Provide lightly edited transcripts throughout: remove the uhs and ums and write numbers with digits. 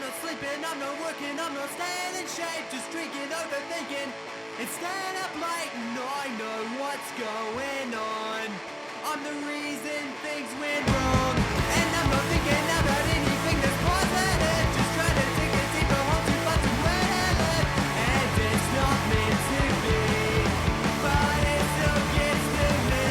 not sleeping, I'm not working, I'm not staying in shape, just drinking, overthinking, and staying up late, and I know what's going on. I'm the reason things went wrong, and I'm not thinking about anything that's positive, just trying to take a deeper hole to find somewhere to live, and it's not meant to be, but it still gets to me.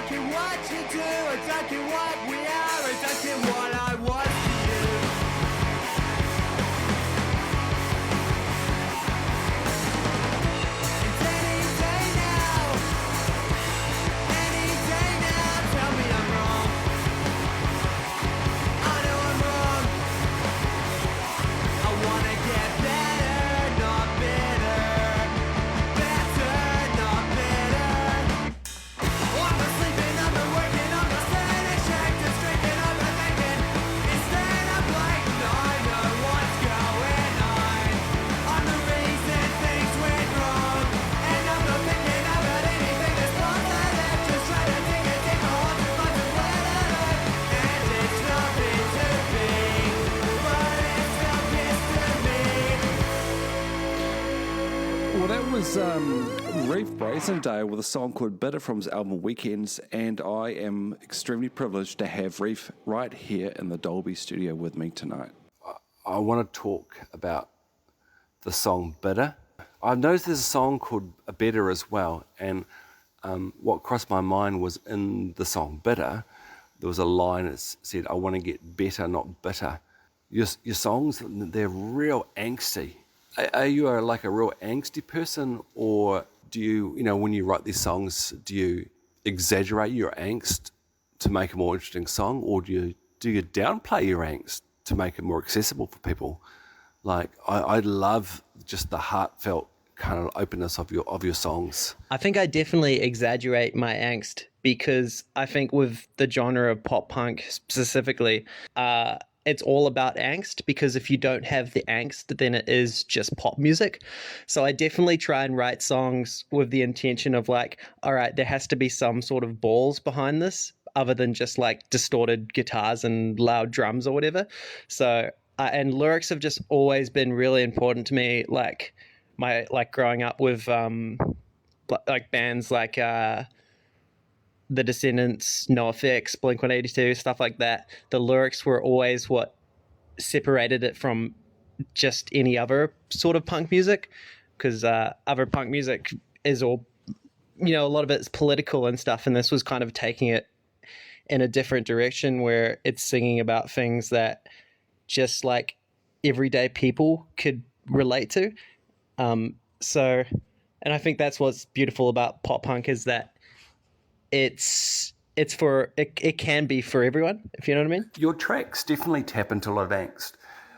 What you do, I don't care what we are, I don't care what I was to you. And any day now, tell me I'm wrong. I know I'm wrong. I wanna get better, not bitter. Better, not bitter. I'm not sleeping, I'm not working, I'm not staying in shape, just drinking, overthinking, and staying up late, and I know what's going on. I'm the reason things went wrong, and I'm not thinking about anything that's positive, just trying to dig a deeper hole to find a way to live, and it's nothing to be, but it still gets to me. Well, that was Reef Brazendale with a song called Bitter from his album Weekends, and I am extremely privileged to have Reef right here in the Dolby Studio with me tonight. I want to talk about the song Bitter. I've noticed there's a song called Better as well, and what crossed my mind was in the song Bitter, there was a line that said, I want to get better, not bitter. Your songs, they're real angsty. Are you like a real angsty person, or do you, when you write these songs, do you exaggerate your angst to make a more interesting song, or do you downplay your angst to make it more accessible for people? Like, I love just the heartfelt kind of openness of your songs. I think I definitely exaggerate my angst because I think with the genre of pop punk specifically, it's all about angst, because if you don't have the angst, then it is just pop music. So I definitely try and write songs with the intention of like, all right, there has to be some sort of balls behind this other than just like distorted guitars and loud drums or whatever. So, and lyrics have just always been really important to me. Like growing up with like bands like The Descendants, NoFX, Blink-182, stuff like that. The lyrics were always what separated it from just any other sort of punk music, because other punk music is all, a lot of it's political and stuff, and this was kind of taking it in a different direction where it's singing about things that just like everyday people could relate to. And I think that's what's beautiful about pop punk is that it can be for everyone, if you know what I mean. Your tracks definitely tap into a lot of angst,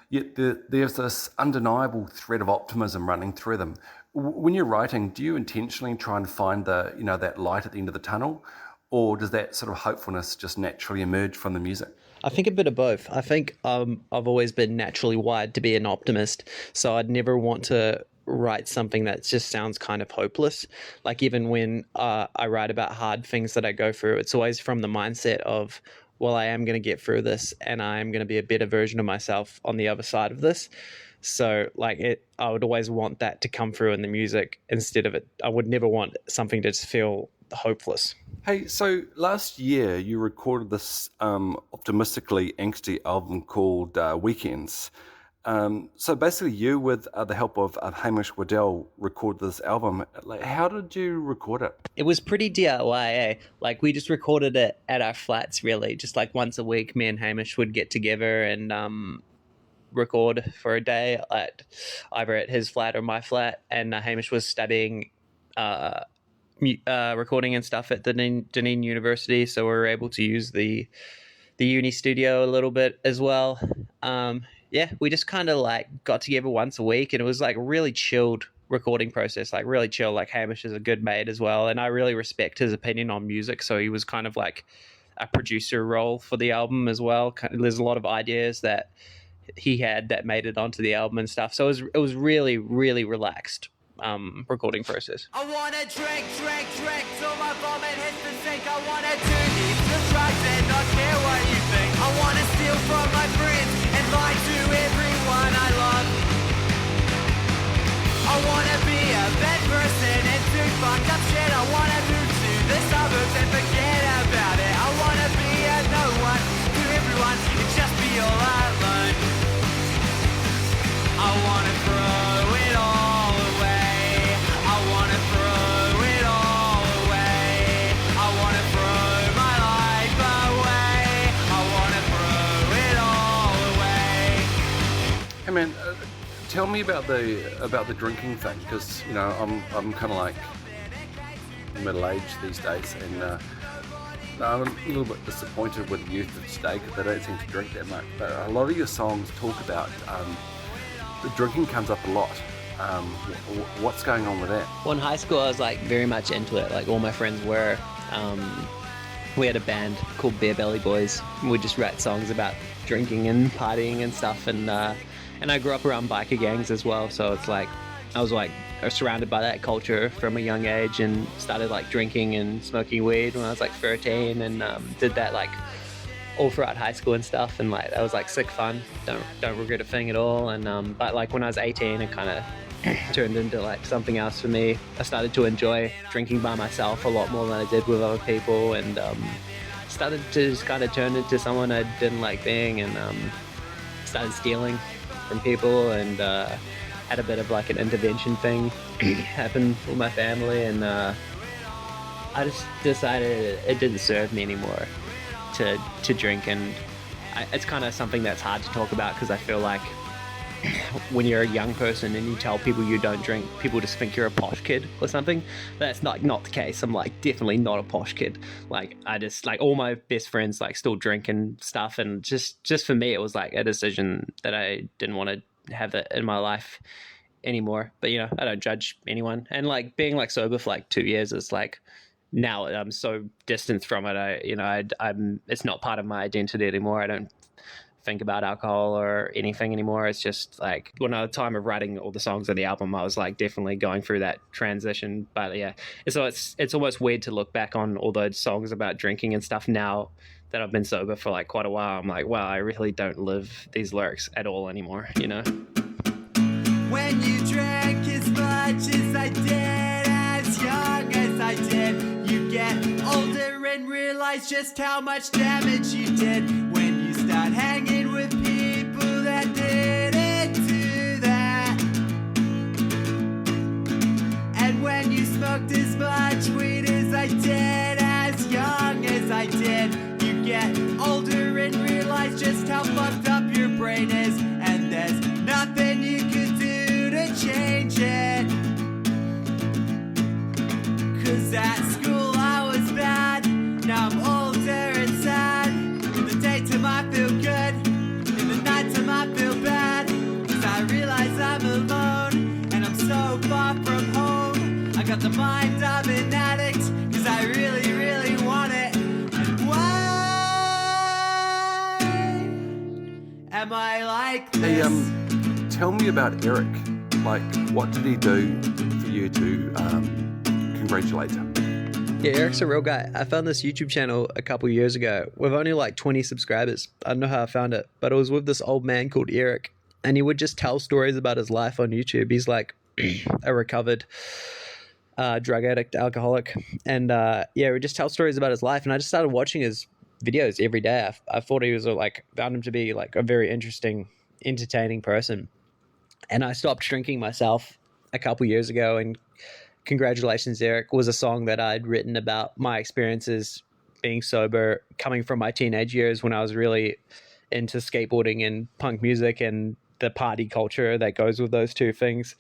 yet there's this undeniable thread of optimism running through them. When you're writing, do you intentionally try and find that light at the end of the tunnel, or does that sort of hopefulness just naturally emerge from the music? I think a bit of both. I think I've always been naturally wired to be an optimist, so I'd never want to write something that just sounds kind of hopeless. Like even when I write about hard things that I go through, it's always from the mindset of, well, I am going to get through this and I am going to be a better version of myself on the other side of this. So like I would always want that to come through in the music instead of it. I would never want something to just feel hopeless. Hey, so last year you recorded this optimistically angsty album called Weekends. So basically you, with the help of Hamish Waddell, recorded this album. Like, how did you record it? It was pretty DIY, eh? Like, we just recorded it at our flats, really. Just like once a week, me and Hamish would get together and record for a day, either at his flat or my flat. And Hamish was studying recording and stuff at the Dunedin University, so we were able to use the uni studio a little bit as well. Yeah, we just kind of like got together once a week, and it was like a really chilled recording process, like really chill. Like Hamish is a good mate as well, and I really respect his opinion on music, so he was kind of like a producer role for the album as well. There's a lot of ideas that he had that made it onto the album and stuff. So it was really, really relaxed recording process. I wanna drink till my vomit hits the sink. I wanna do these the drugs and not care what you think. I wanna steal from my friends and lie to everyone I love. I wanna be a bad person and do fucked up shit. I wanna move to the suburbs and forget about it. I wanna be a no one to everyone and just be all alone. I wanna throw it all away. I wanna throw it all away. I wanna throw my life away. I wanna throw it all away. Hey man, tell me about the drinking thing, because you know I'm kind of like middle-aged these days, and I'm a little bit disappointed with the youth of today because they don't seem to drink that much. But a lot of your songs talk about the drinking comes up a lot. What's going on with that? Well, in high school, I was like very much into it. Like all my friends were. We had a band called Beer Belly Boys. We'd just write songs about drinking and partying and stuff. And I grew up around biker gangs as well. So it's like I was like surrounded by that culture from a young age, and started like drinking and smoking weed when I was like 13, and did that like all throughout high school and stuff, and like that was like sick fun. Don't regret a thing at all. And but like when I was 18, it kind of turned into like something else for me. I started to enjoy drinking by myself a lot more than I did with other people, and started to just kind of turn into someone I didn't like being, and started stealing from people, and had a bit of like an intervention thing happen with my family, and I just decided it didn't serve me anymore to drink. And it's kind of something that's hard to talk about, because I feel like when you're a young person and you tell people you don't drink, people just think you're a posh kid or something. That's not the case. I'm like definitely not a posh kid. Like I just like all my best friends like still drink and stuff, and just for me it was like a decision that I didn't want to have that in my life anymore. But you know, I don't judge anyone, and like being like sober for like 2 years is like, now I'm so distanced from it. I'm it's not part of my identity anymore. I don't think about alcohol or anything anymore. It's just like when at the time of writing all the songs on the album, I was like definitely going through that transition. But yeah, so it's almost weird to look back on all those songs about drinking and stuff now that I've been sober for like quite a while. I'm like, wow, I really don't live these lyrics at all anymore, you know? When you drank as much as I did, as young as I did, you get older and realize just how much damage you did. When you start hanging with people that didn't do that, and when you smoked as much weed as I did, as young as I did, you get older and realize just how fucked up your brain is, and there's nothing you could do to change it. 'Cause at school I was bad, now I'm older and sad. In the daytime I feel good, in the nighttime I feel bad. 'Cause I realize I'm alone, and I'm so far from home. I got the mind of an addict, 'cause I really, really want it. And why am I like this? Hey, tell me about Eric. Like, what did he do for you to congratulate him? Yeah, Eric's a real guy. I found this YouTube channel a couple years ago with only like 20 subscribers. I don't know how I found it, but it was with this old man called Eric, and he would just tell stories about his life on YouTube. He's like a recovered drug addict, alcoholic, and yeah, he would just tell stories about his life, and I just started watching his videos every day. I thought he was found him to be like a very interesting, entertaining person, and I stopped drinking myself a couple years ago, and Congratulations, Eric was a song that I'd written about my experiences being sober, coming from my teenage years when I was really into skateboarding and punk music and the party culture that goes with those two things.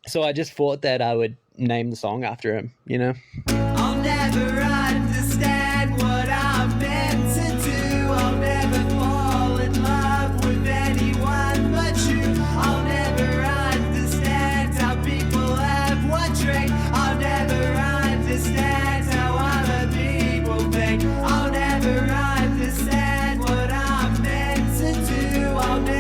So I just thought that I would name the song after him, you know? I'll never understand what I'm meant to do. I'll never fall in love with anyone but you. I'll never understand how people have one drink. I'll never understand how other people think. I'll never understand what I'm meant to do. I'll never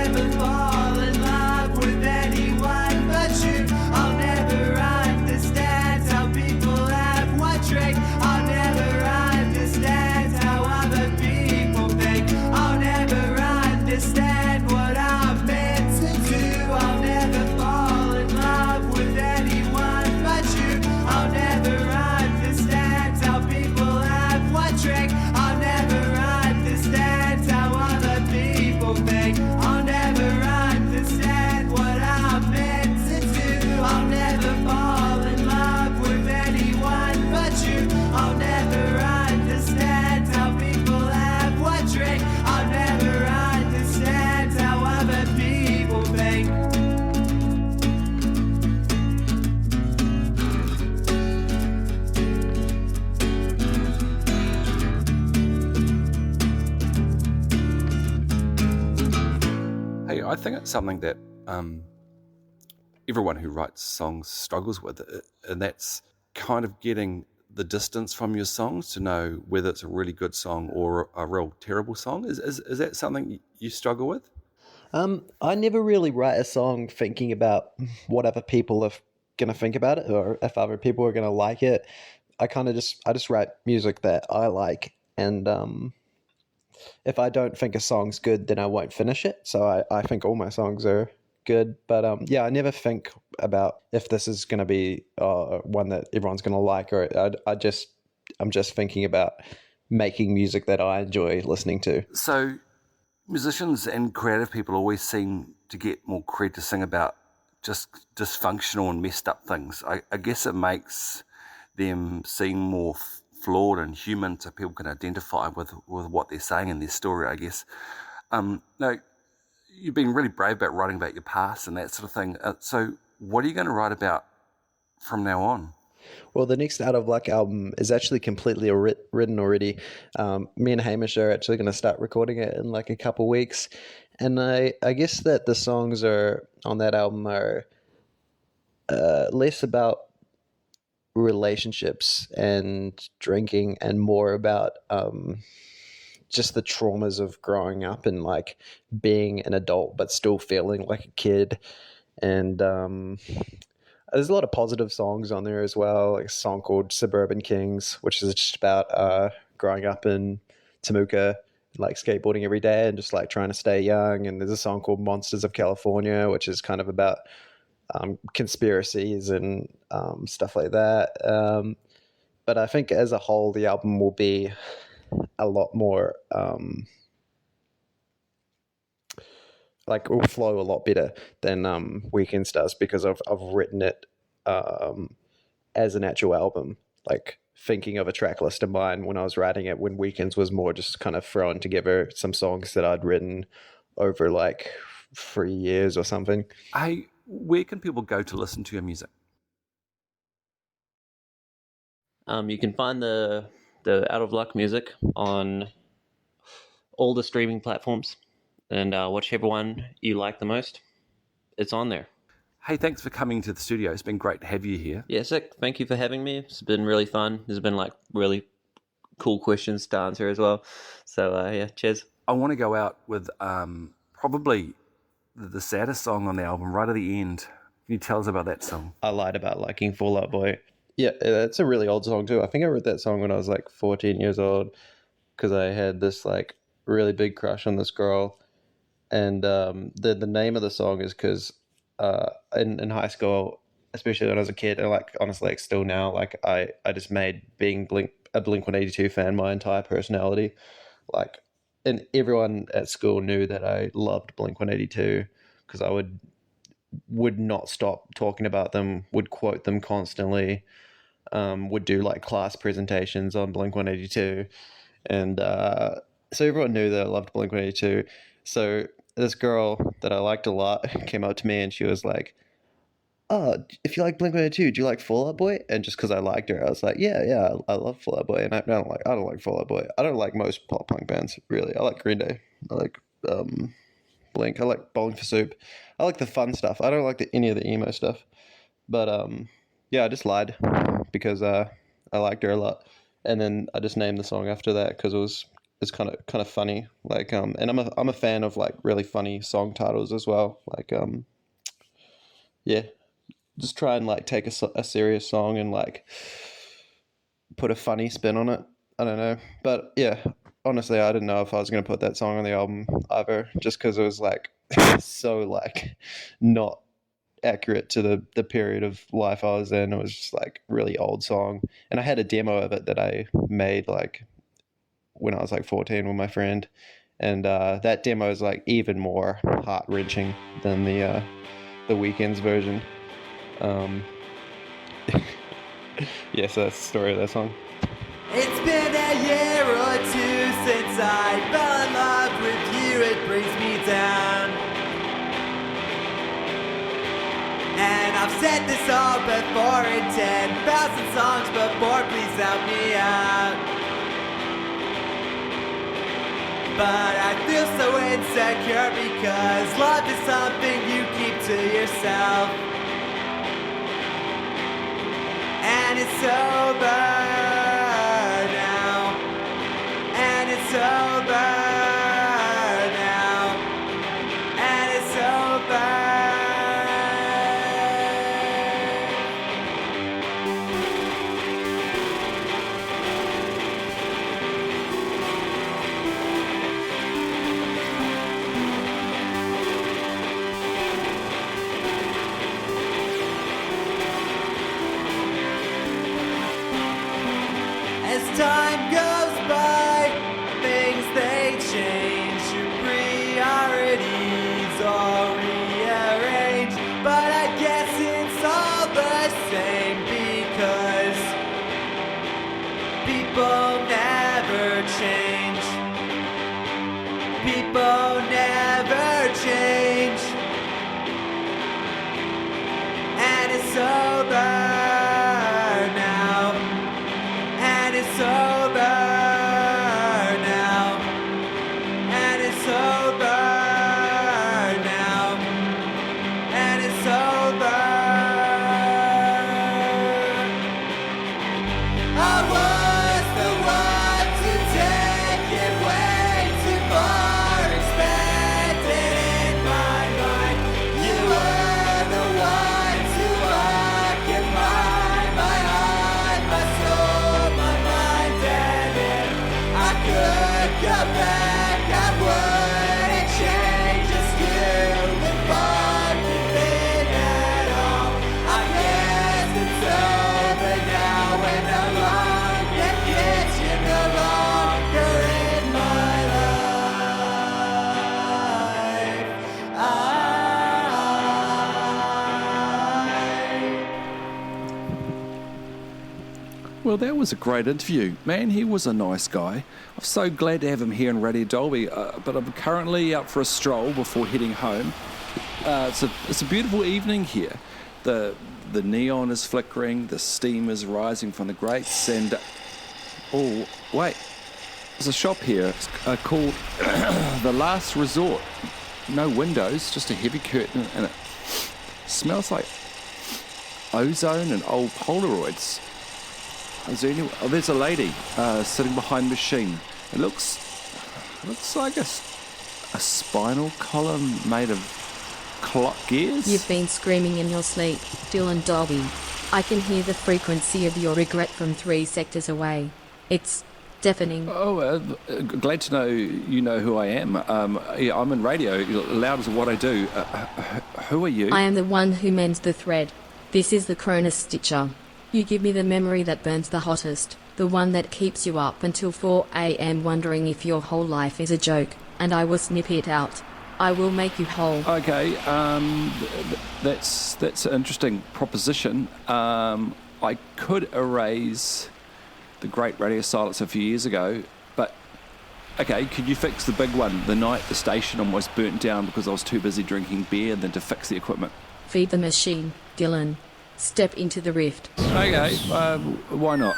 I think it's something that everyone who writes songs struggles with, and that's kind of getting the distance from your songs to know whether it's a really good song or a real terrible song. Is that something you struggle with? I never really write a song thinking about what other people are gonna think about it or if other people are gonna like it. I just write music that I like, and if I don't think a song's good, then I won't finish it. So I think all my songs are good, but yeah, I never think about if this is gonna be one that everyone's gonna like, or I'm just thinking about making music that I enjoy listening to. So musicians and creative people always seem to get more credit to sing about just dysfunctional and messed up things. I guess it makes them seem more flawed and human, so people can identify with what they're saying in their story, I guess. Now, you've been really brave about writing about your past and that sort of thing. So what are you going to write about from now on? Well, the next Out of Luck album is actually completely written already. Me and Hamish are actually going to start recording it in like a couple weeks. And I guess that the songs are on that album are less about relationships and drinking and more about just the traumas of growing up and like being an adult but still feeling like a kid. And there's a lot of positive songs on there as well, like a song called Suburban Kings, which is just about growing up in Temuka, like skateboarding every day and just like trying to stay young. And there's a song called Monsters of California, which is kind of about conspiracies and stuff like that. But I think as a whole, the album will be a lot more like will flow a lot better than Weekends does, because I've written it as an actual album, like thinking of a track list in mind when I was writing it, when Weekends was more just kind of throwing together some songs that I'd written over like 3 years or something. Hey, where can people go to listen to your music? You can find the Out of Luck music on all the streaming platforms, and whichever one you like the most, it's on there. Hey, thanks for coming to the studio. It's been great to have you here. Yeah, sick. Thank you for having me. It's been really fun. There's been like really cool questions to answer as well. So yeah, cheers. I want to go out with probably the saddest song on the album, right at the end. Can you tell us about that song? I lied about liking Fall Out Boy. Yeah, it's a really old song too. I think I wrote that song when I was like 14 years old because I had this like really big crush on this girl. And the name of the song is because in high school, especially when I was a kid, and like honestly, like still now, like I just made being a Blink-182 fan my entire personality. Like, and everyone at school knew that I loved Blink-182 because I would not stop talking about them, would quote them constantly, would do like class presentations on Blink-182, and so everyone knew that I loved Blink-182. So this girl that I liked a lot came up to me and she was like, "Oh, if you like Blink-182, do you like Fall Out Boy?" And just because I liked her, I was like, "Yeah, I love Fall Out Boy." And I don't like Fall Out Boy. I don't like most pop punk bands really. I like Green Day. I like Blink. I like Bowling for Soup. I like the fun stuff. I don't like any of the emo stuff. But yeah, I just lied because I liked her a lot, and then I just named the song after that because it's kind of funny. Like and I'm a fan of like really funny song titles as well. Like yeah, just try and like take a serious song and like put a funny spin on it. I don't know, but yeah, honestly, I didn't know if I was gonna put that song on the album either, just because it was like so like not accurate to the period of life I was in. It was just like really old song, and I had a demo of it that I made like when I was like 14 with my friend, and that demo is like even more heart wrenching than the Weekends version. Yeah, so that's the story of that song. It's been a year or two since I fell in love with you, it brings me down. And I've said this all before in 10,000 songs before, please help me out. But I feel so insecure because love is something you keep to yourself. And it's over now. And it's over now. And it's over. As time goes by, things they change, your priorities all rearrange. But I guess it's all the same because people never change. People never change. And it's over now. And it's over now. And it's over now. And it's over. I was the one to take it way too far, expected in my mind. You were the one to occupy my heart, my soul, my mind, and if I could go back, I wouldn't change a skill if I could fit at all. I guess it's over now and no longer fits. You're no longer in my life. Well, that was a great interview. Man, he was a nice guy. I'm so glad to have him here in Radio Dolby, but I'm currently out for a stroll before heading home. It's a beautiful evening here. The neon is flickering, the steam is rising from the grates, and oh, wait, there's a shop here. It's called The Last Resort. No windows, just a heavy curtain, and it smells like ozone and old Polaroids. Is there there's a lady sitting behind the machine. It looks like a spinal column made of clock gears. You've been screaming in your sleep, Dylan Dolby. I can hear the frequency of your regret from 3 sectors away. It's deafening. Oh, glad to know you know who I am. Yeah, I'm in radio, loud as what I do. Who are you? I am the one who mends the thread. This is the Chronos Stitcher. You give me the memory that burns the hottest, the one that keeps you up until 4 a.m. wondering if your whole life is a joke, and I will snip it out. I will make you whole. Okay, that's an interesting proposition. I could erase the great radio silence a few years ago, but okay, could you fix the big one? The night the station almost burnt down because I was too busy drinking beer than to fix the equipment. Feed the machine, Dylan. Step into the rift. Okay, why not?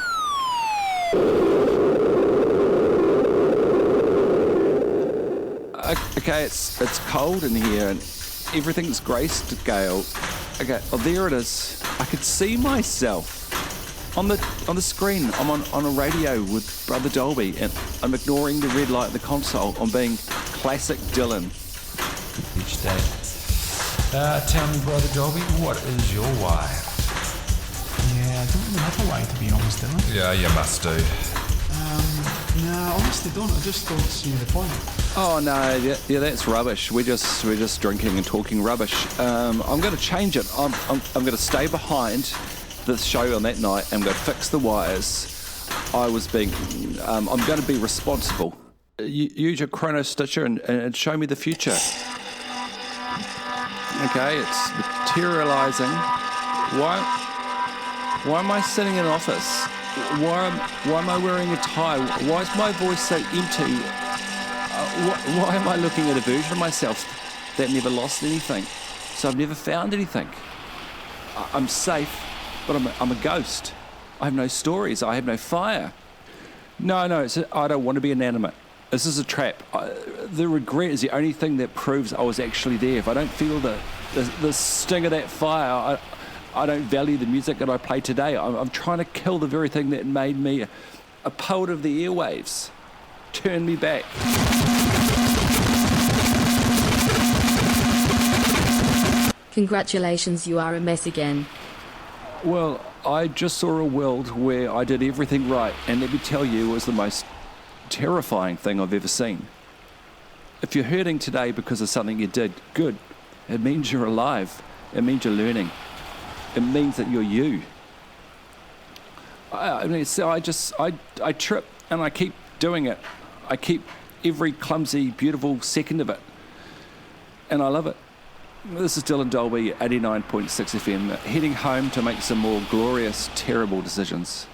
Okay, it's cold in here and everything's grayscale. Okay, well there it is. I could see myself on the screen. I'm on a radio with Brother Dolby and I'm ignoring the red light at the console. I'm being classic Dylan. Each day. Tell me, Brother Dolby, what is your why? Yeah, I don't really have a why, to be honest, Dylan. Yeah, you must do. No, I honestly don't. I just don't see the point. Oh no, yeah, that's rubbish. We're just drinking and talking rubbish. I'm going to change it. I'm going to stay behind this show on that night. I'm going to fix the wires. I'm going to be responsible. Use your Chronos Stitcher and show me the future. Okay, it's materializing. Why am I sitting in an office? Why am I wearing a tie? Why is my voice so empty? Why am I looking at a version of myself that never lost anything? So I've never found anything. I'm safe, but I'm a ghost. I have no stories. I have no fire. No, I don't want to be inanimate. This is a trap. The regret is the only thing that proves I was actually there. If I don't feel the sting of that fire, I don't value the music that I play today. I'm trying to kill the very thing that made me a poet of the airwaves. Turn me back. Congratulations, you are a mess again. Well, I just saw a world where I did everything right, and let me tell you, it was the most terrifying thing I've ever seen. If you're hurting today because of something you did, good. It means you're alive. It means you're learning. It means that you're you. I mean, so I trip and I keep doing it. I keep every clumsy, beautiful second of it. And I love it. This is Dylan Dolby, 89.6 FM, heading home to make some more glorious, terrible decisions.